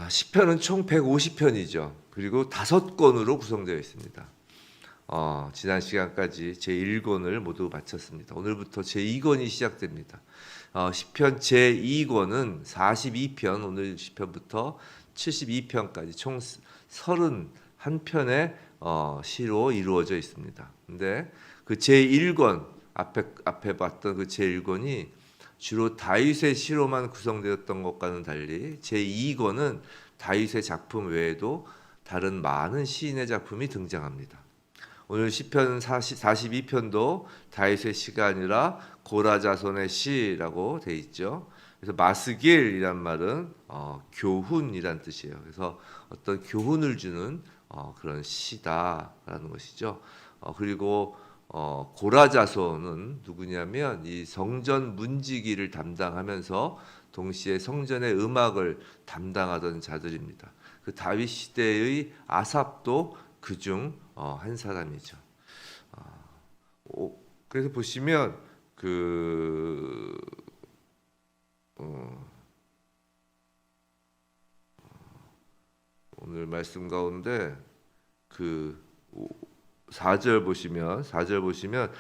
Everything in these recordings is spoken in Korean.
시편은 총 150편이죠. 그리고 5권으로 구성되어 있습니다. 지난 시간까지 제1권을 모두 마쳤습니다. 오늘부터 제2권이 시작됩니다. 시편 제2권은 42편, 오늘 시편부터 72편까지 총 31편의 시로 이루어져 있습니다. 근데 그 제1권, 앞에 봤던 그 제1권이 주로 다윗의 시로만 구성되었던 것과는 달리 제2권은 다윗의 작품 외에도 다른 많은 시인의 작품이 등장합니다. 오늘 시편 42편도 다윗의 시가 아니라 고라 자손의 시라고 돼 있죠. 그래서 마스길이란 말은 교훈이란 뜻이에요. 그래서 어떤 교훈을 주는 그런 시다라는 것이죠. 그리고 고라 자손은 누구냐면 이 성전 문지기를 담당하면서 동시에 성전의 음악을 담당하던 자들입니다. 그 다윗 시대의 아삽도 그중 한 사람이죠. 그래서 보시면 오늘 말씀 가운데 4절 보시면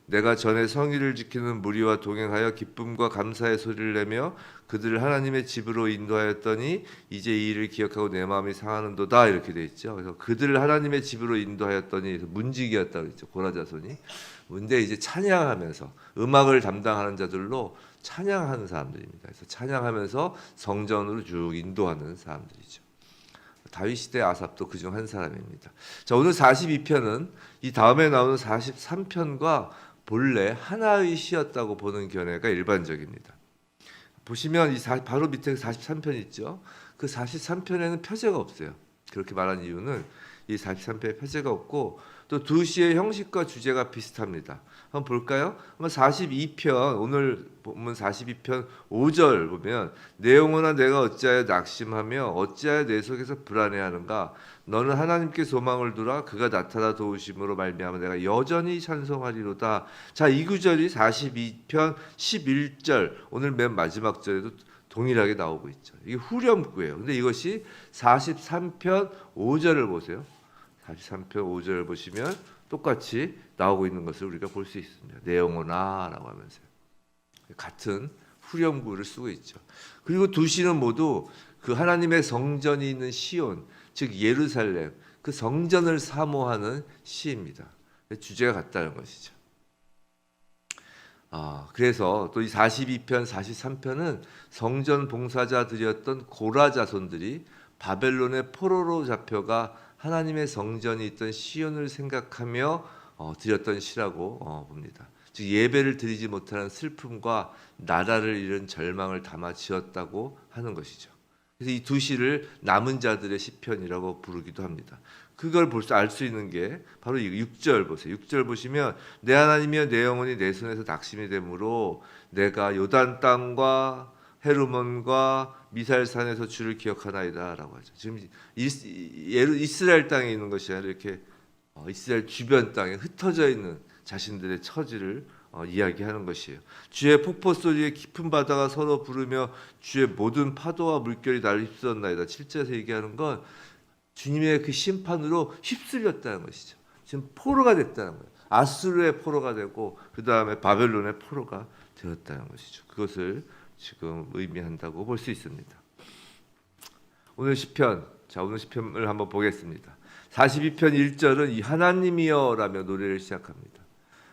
내가 전에 성의를 지키는 무리와 동행하여 기쁨과 감사의 소리를 내며 그들을 하나님의 집으로 인도하였더니 이제 이 일을 기억하고 내 마음이 상하는도다, 이렇게 돼 있죠. 그래서 그들을 하나님의 집으로 인도하였더니 문지기였다고 했죠. 고라 자손이. 근데 이제 찬양하면서 음악을 담당하는 자들로 찬양하는 사람들입니다. 그래서 찬양하면서 성전으로 쭉 인도하는 사람들이죠. 다윗 시대 아삽도 그중 한 사람입니다. 자, 오늘 42편은 이 다음에 나오는 43편과 본래 하나의 시였다고 보는 견해가 일반적입니다. 보시면 바로 밑에 43편 있죠. 그 43편에는 표제가 없어요. 그렇게 말한 이유는 이 43편에 표제가 없고 또 두 시의 형식과 주제가 비슷합니다. 한번 볼까요? 42편, 오늘 보면 42편 5절 보면 내용으로 내가 어찌하여 낙심하며 어찌하여 내 속에서 불안해하는가. 너는 하나님께 소망을 두라. 그가 나타나 도우심으로 말미암아 내가 여전히 찬송하리로다. 자, 이 구절이 42편 11절, 오늘 맨 마지막 절에도 동일하게 나오고 있죠. 이게 후렴구예요. 근데 이것이 43편 5절을 보세요. 43편 5절을 보시면 똑같이 나오고 있는 것을 우리가 볼 수 있습니다. 내 영혼아라고 하면서요. 같은 후렴구를 쓰고 있죠. 그리고 두 시는 모두 그 하나님의 성전이 있는 시온, 즉 예루살렘, 그 성전을 사모하는 시입니다. 주제가 같다는 것이죠. 그래서 또 이 42편, 43편은 성전 봉사자들이었던 고라 자손들이 바벨론의 포로로 잡혀가 하나님의 성전이 있던 시온을 생각하며 드렸던 시라고 봅니다. 즉 예배를 드리지 못하는 슬픔과 나라를 잃은 절망을 담아 지었다고 하는 것이죠. 그래서 이 두 시를 남은 자들의 시편이라고 부르기도 합니다. 그걸 알 수 있는 게 바로 이 6절 보세요. 6절 보시면 내 하나님이여 내 영혼이 내 손에서 낙심이 되므로 내가 요단 땅과 헤르몬과 미살산에서 주를 기억하나이다라고 하죠. 지금 이스라엘 땅에 있는 것이 아니라 이렇게 이스라엘 주변 땅에 흩어져 있는 자신들의 처지를 이야기하는 것이에요. 주의 폭포 소리에 깊은 바다가 서로 부르며 주의 모든 파도와 물결이 나를 휩쓸었나이다. 7절에서 얘기하는 건 주님의 그 심판으로 휩쓸렸다는 것이죠. 지금 포로가 됐다는 거예요. 아수르의 포로가 되고 그 다음에 바벨론의 포로가 되었다는 것이죠. 그것을 지금 의미한다고 볼 수 있습니다. 오늘 시편을 한번 보겠습니다. 42편 1절은 이 하나님이여라며 노래를 시작합니다.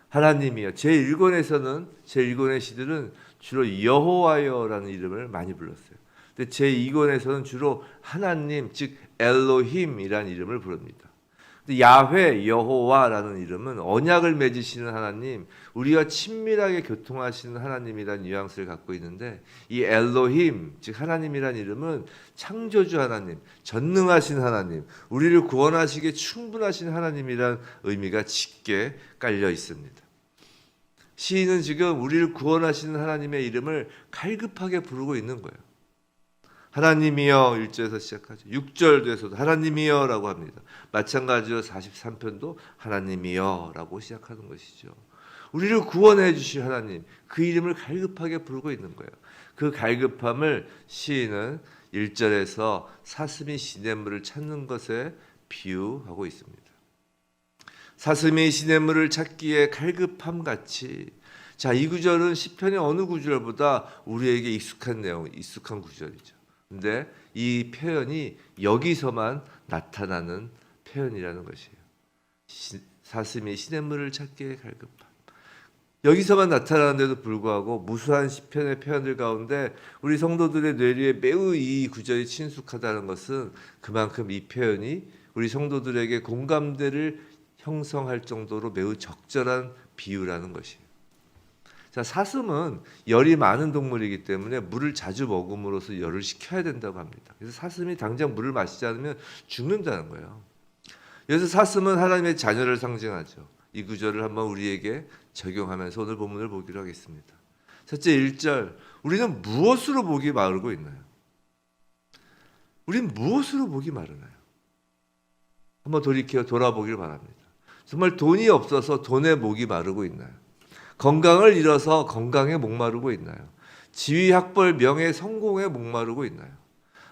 하나님이여. 제1권의 시들은 주로 여호와여라는 이름을 많이 불렀어요. 근데 제2권에서는 주로 하나님, 즉 엘로힘이라는 이름을 부릅니다. 야훼, 여호와라는 이름은 언약을 맺으시는 하나님, 우리가 친밀하게 교통하시는 하나님이라는 뉘앙스를 갖고 있는데 이 엘로힘, 즉 하나님이라는 이름은 창조주 하나님, 전능하신 하나님, 우리를 구원하시기에 충분하신 하나님이라는 의미가 짙게 깔려 있습니다. 시인은 지금 우리를 구원하시는 하나님의 이름을 갈급하게 부르고 있는 거예요. 하나님이여 1절에서 시작하죠. 6절에서도 하나님이여라고 합니다. 마찬가지로 43편도 하나님이여라고 시작하는 것이죠. 우리를 구원해 주실 하나님, 그 이름을 갈급하게 부르고 있는 거예요. 그 갈급함을 시인은 1절에서 사슴이 시냇물을 찾는 것에 비유하고 있습니다. 사슴이 시냇물을 찾기에 갈급함 같이. 자, 이 구절은 시편의 어느 구절보다 우리에게 익숙한 내용, 익숙한 구절이죠. 근데 이 표현이 여기서만 나타나는 표현이라는 것이에요. 사슴이 시냇물을 찾기에 갈급함. 여기서만 나타나는데도 불구하고 무수한 시편의 표현들 가운데 우리 성도들의 뇌리에 매우 이 구절이 친숙하다는 것은 그만큼 이 표현이 우리 성도들에게 공감대를 형성할 정도로 매우 적절한 비유라는 것이에요. 자, 사슴은 열이 많은 동물이기 때문에 물을 자주 먹음으로써 열을 식혀야 된다고 합니다. 그래서 사슴이 당장 물을 마시지 않으면 죽는다는 거예요. 그래서 사슴은 하나님의 자녀를 상징하죠. 이 구절을 한번 우리에게 적용하면서 오늘 본문을 보기로 하겠습니다. 첫째 1절, 우리는 무엇으로 목이 마르고 있나요? 우리는 무엇으로 목이 마르나요? 한번 돌아보길 바랍니다. 정말 돈이 없어서 돈에 목이 마르고 있나요? 건강을 잃어서 건강에 목마르고 있나요? 지위, 학벌, 명예, 성공에 목마르고 있나요?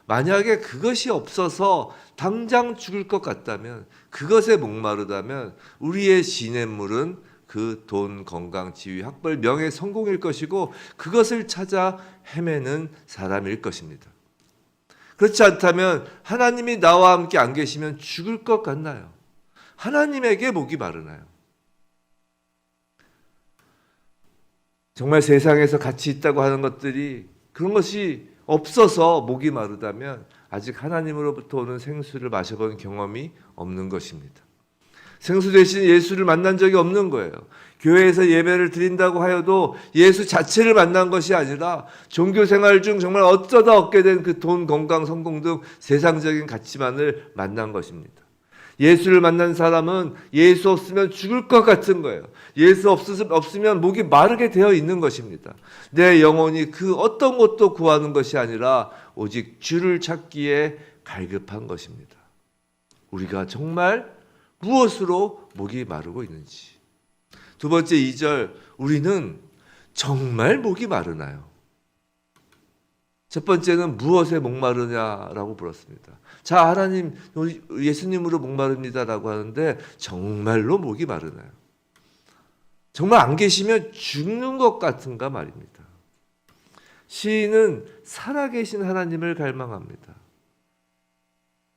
만약에 그것이 없어서 당장 죽을 것 같다면, 그것에 목마르다면 우리의 시냇물은 그 돈, 건강, 지위, 학벌, 명예, 성공일 것이고 그것을 찾아 헤매는 사람일 것입니다. 그렇지 않다면 하나님이 나와 함께 안 계시면 죽을 것 같나요? 하나님에게 목이 마르나요? 정말 세상에서 가치 있다고 하는 것들이 그런 것이 없어서 목이 마르다면 아직 하나님으로부터 오는 생수를 마셔본 경험이 없는 것입니다. 생수 대신 예수를 만난 적이 없는 거예요. 교회에서 예배를 드린다고 하여도 예수 자체를 만난 것이 아니라 종교 생활 중 정말 어쩌다 얻게 된 그 돈, 건강, 성공 등 세상적인 가치만을 만난 것입니다. 예수를 만난 사람은 예수 없으면 죽을 것 같은 거예요. 예수 없으면 목이 마르게 되어 있는 것입니다. 내 영혼이 그 어떤 것도 구하는 것이 아니라 오직 주를 찾기에 갈급한 것입니다. 우리가 정말 무엇으로 목이 마르고 있는지. 두 번째 2절, 우리는 정말 목이 마르나요? 첫 번째는 무엇에 목마르냐라고 물었습니다. 자, 하나님, 예수님으로 목마릅니다라고 하는데 정말로 목이 마르나요? 정말 안 계시면 죽는 것 같은가 말입니다. 시인은 살아계신 하나님을 갈망합니다.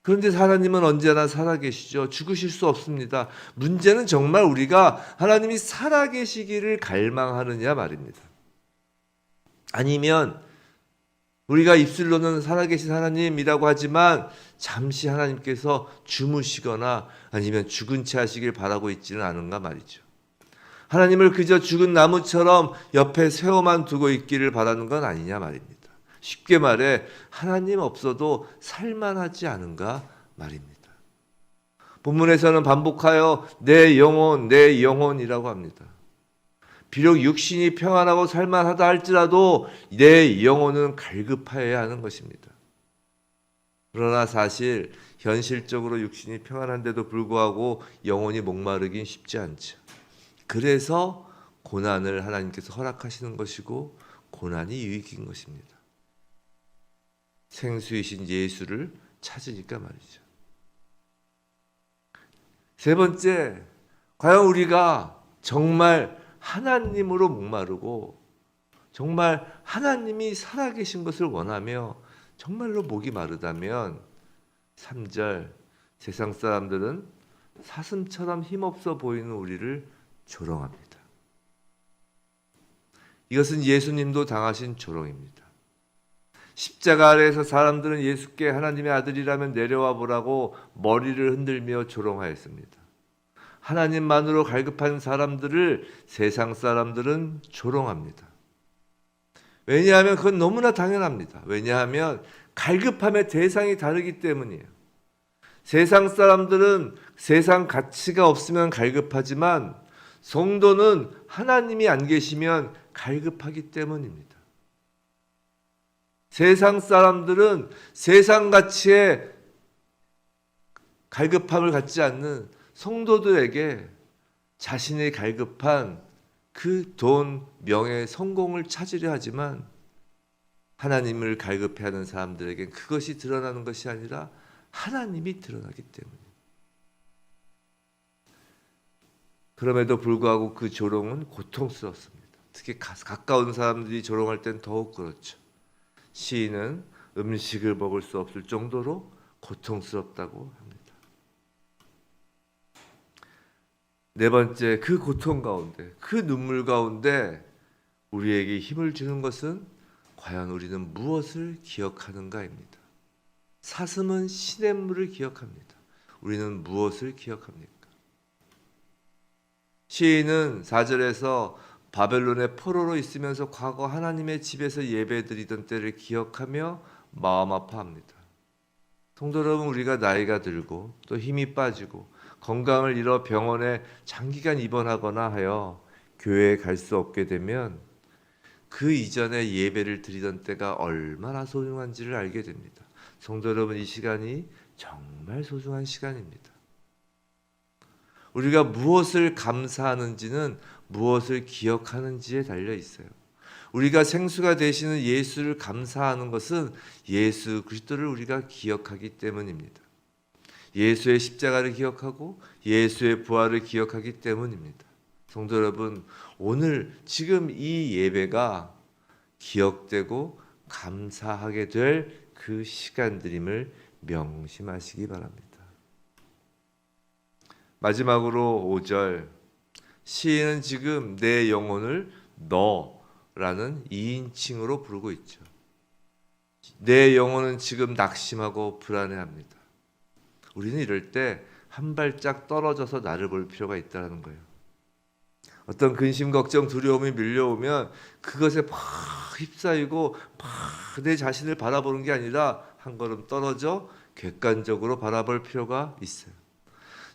그런데 하나님은 언제나 살아계시죠. 죽으실 수 없습니다. 문제는 정말 우리가 하나님이 살아계시기를 갈망하느냐 말입니다. 아니면 우리가 입술로는 살아계신 하나님이라고 하지만 잠시 하나님께서 주무시거나 아니면 죽은 채 하시길 바라고 있지는 않은가 말이죠. 하나님을 그저 죽은 나무처럼 옆에 세워만 두고 있기를 바라는 건 아니냐 말입니다. 쉽게 말해 하나님 없어도 살만하지 않은가 말입니다. 본문에서는 반복하여 내 영혼이라고 합니다. 비록 육신이 평안하고 살만하다 할지라도 내 영혼은 갈급하여야 하는 것입니다. 그러나 사실 현실적으로 육신이 평안한데도 불구하고 영혼이 목마르긴 쉽지 않죠. 그래서 고난을 하나님께서 허락하시는 것이고 고난이 유익인 것입니다. 생수이신 예수를 찾으니까 말이죠. 세 번째, 과연 우리가 정말 하나님으로 목마르고 정말 하나님이 살아계신 것을 원하며 정말로 목이 마르다면 3절, 세상 사람들은 사슴처럼 힘없어 보이는 우리를 조롱합니다. 이것은 예수님도 당하신 조롱입니다. 십자가 아래에서 사람들은 예수께 하나님의 아들이라면 내려와 보라고 머리를 흔들며 조롱하였습니다. 하나님만으로 갈급한 사람들을 세상 사람들은 조롱합니다. 왜냐하면 그건 너무나 당연합니다. 왜냐하면 갈급함의 대상이 다르기 때문이에요. 세상 사람들은 세상 가치가 없으면 갈급하지만 성도는 하나님이 안 계시면 갈급하기 때문입니다. 세상 사람들은 세상 가치에 갈급함을 갖지 않는 성도들에게 자신의 갈급한 그 돈, 명예, 성공을 찾으려 하지만 하나님을 갈급해하는 사람들에겐 그것이 드러나는 것이 아니라 하나님이 드러나기 때문에. 그럼에도 불구하고 그 조롱은 고통스럽습니다. 특히 가까운 사람들이 조롱할 땐 더욱 그렇죠. 시인은 음식을 먹을 수 없을 정도로 고통스럽다고 합니다. 네 번째, 그 고통 가운데, 그 눈물 가운데 우리에게 힘을 주는 것은 과연 우리는 무엇을 기억하는가입니다. 사슴은 시냇물을 기억합니다. 우리는 무엇을 기억합니까? 시인은 4절에서 바벨론의 포로로 있으면서 과거 하나님의 집에서 예배드리던 때를 기억하며 마음 아파합니다. 성도 여러분, 우리가 나이가 들고 또 힘이 빠지고 건강을 잃어 병원에 장기간 입원하거나 하여 교회에 갈 수 없게 되면 그 이전에 예배를 드리던 때가 얼마나 소중한지를 알게 됩니다. 성도 여러분, 이 시간이 정말 소중한 시간입니다. 우리가 무엇을 감사하는지는 무엇을 기억하는지에 달려 있어요. 우리가 생수가 되시는 예수를 감사하는 것은 예수 그리스도를 우리가 기억하기 때문입니다. 예수의 십자가를 기억하고 예수의 부활을 기억하기 때문입니다. 성도 여러분, 오늘 지금 이 예배가 기억되고 감사하게 될 그 시간들임을 명심하시기 바랍니다. 마지막으로 5절, 시인은 지금 내 영혼을 너라는 2인칭으로 부르고 있죠. 내 영혼은 지금 낙심하고 불안해합니다. 우리는 이럴 때 한 발짝 떨어져서 나를 볼 필요가 있다는 거예요. 어떤 근심, 걱정, 두려움이 밀려오면 그것에 막 휩싸이고 막 내 자신을 바라보는 게 아니라 한 걸음 떨어져 객관적으로 바라볼 필요가 있어요.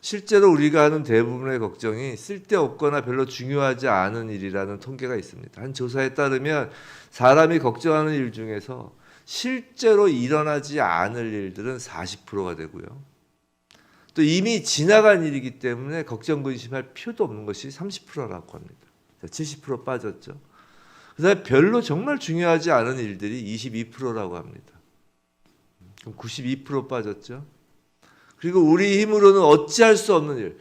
실제로 우리가 하는 대부분의 걱정이 쓸데없거나 별로 중요하지 않은 일이라는 통계가 있습니다. 한 조사에 따르면 사람이 걱정하는 일 중에서 실제로 일어나지 않을 일들은 40%가 되고요. 또 이미 지나간 일이기 때문에 걱정 근심할 필요도 없는 것이 30%라고 합니다. 70% 빠졌죠. 그다음에 별로 정말 중요하지 않은 일들이 22%라고 합니다. 그럼 92% 빠졌죠. 그리고 우리 힘으로는 어찌할 수 없는 일,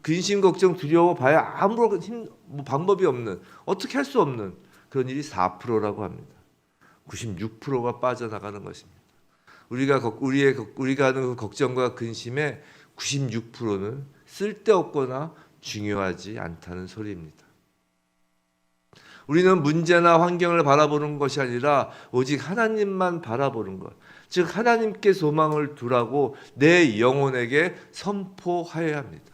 근심, 걱정, 두려워 봐야 아무런 방법이 없는, 어떻게 할 수 없는 그런 일이 4%라고 합니다. 96%가 빠져나가는 것입니다. 우리가 하는 그 걱정과 근심의 96%는 쓸데없거나 중요하지 않다는 소리입니다. 우리는 문제나 환경을 바라보는 것이 아니라 오직 하나님만 바라보는 것, 즉 하나님께 소망을 두라고 내 영혼에게 선포하여야 합니다.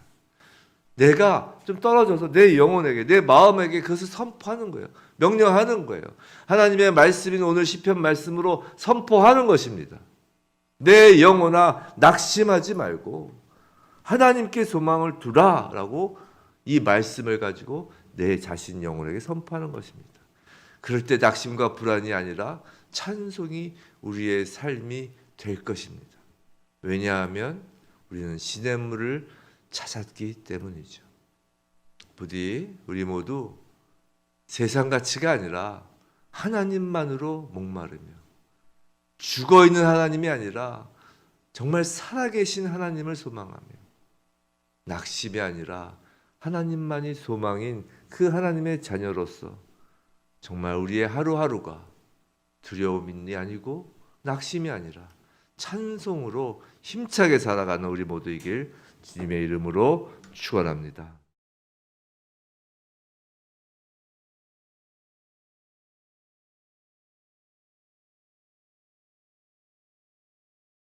내가 좀 떨어져서 내 영혼에게, 내 마음에게 그것을 선포하는 거예요. 명령하는 거예요. 하나님의 말씀인 오늘 시편 말씀으로 선포하는 것입니다. 내 영혼아 낙심하지 말고 하나님께 소망을 두라라고 이 말씀을 가지고 내 자신 영혼에게 선포하는 것입니다. 그럴 때 낙심과 불안이 아니라 찬송이 우리의 삶이 될 것입니다. 왜냐하면 우리는 시냇물을 찾았기 때문이죠. 부디 우리 모두 세상 가치가 아니라 하나님만으로 목마르며 죽어있는 하나님이 아니라 정말 살아계신 하나님을 소망하며 낙심이 아니라 하나님만이 소망인 그 하나님의 자녀로서 정말 우리의 하루하루가 두려움이 아니고 낙심이 아니라 찬송으로 힘차게 살아가는 우리 모두이길 주님의 이름으로 축원합니다.